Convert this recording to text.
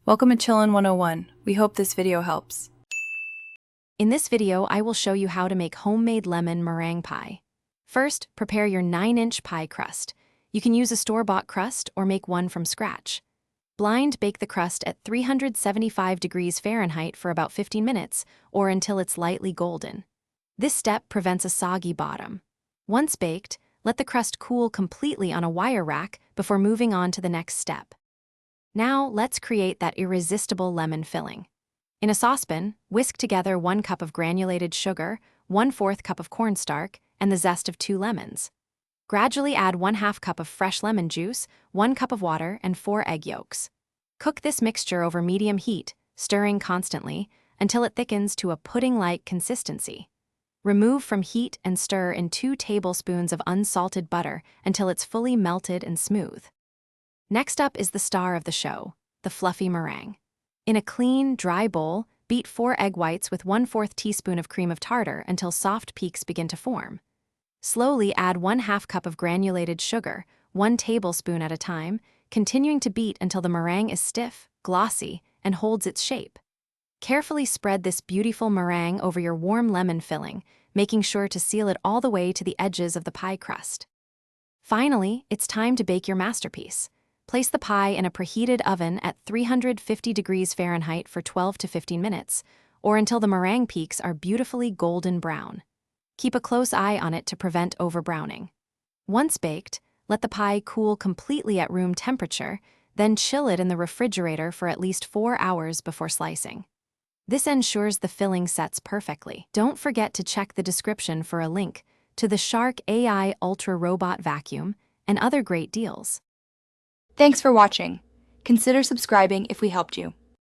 Welcome to Chillin' 101. We hope this video helps. In this video, I will show you how to make homemade lemon meringue pie. First, prepare your 9-inch pie crust. You can use a store-bought crust or make one from scratch. Blind bake the crust at 375 degrees Fahrenheit for about 15 minutes or until it's lightly golden. This step prevents a soggy bottom. Once baked, let the crust cool completely on a wire rack before moving on to the next step. Now, let's create that irresistible lemon filling. In a saucepan, whisk together 1 cup of granulated sugar, 1/4 cup of cornstarch, and the zest of 2 lemons. Gradually add 1/2 cup of fresh lemon juice, 1 cup of water, and 4 egg yolks. Cook this mixture over medium heat, stirring constantly, until it thickens to a pudding-like consistency. Remove from heat and stir in 2 tablespoons of unsalted butter until it's fully melted and smooth. Next up is the star of the show, the fluffy meringue. In a clean, dry bowl, beat 4 egg whites with 1/4 teaspoon of cream of tartar until soft peaks begin to form. Slowly add 1/2 cup of granulated sugar, 1 tablespoon at a time, continuing to beat until the meringue is stiff, glossy, and holds its shape. Carefully spread this beautiful meringue over your warm lemon filling, making sure to seal it all the way to the edges of the pie crust. Finally, it's time to bake your masterpiece. Place the pie in a preheated oven at 350 degrees Fahrenheit for 12 to 15 minutes, or until the meringue peaks are beautifully golden brown. Keep a close eye on it to prevent overbrowning. Once baked, let the pie cool completely at room temperature, then chill it in the refrigerator for at least 4 hours before slicing. This ensures the filling sets perfectly. Don't forget to check the description for a link to the Shark AI Ultra Robot Vacuum and other great deals. Thanks for watching. Consider subscribing if we helped you.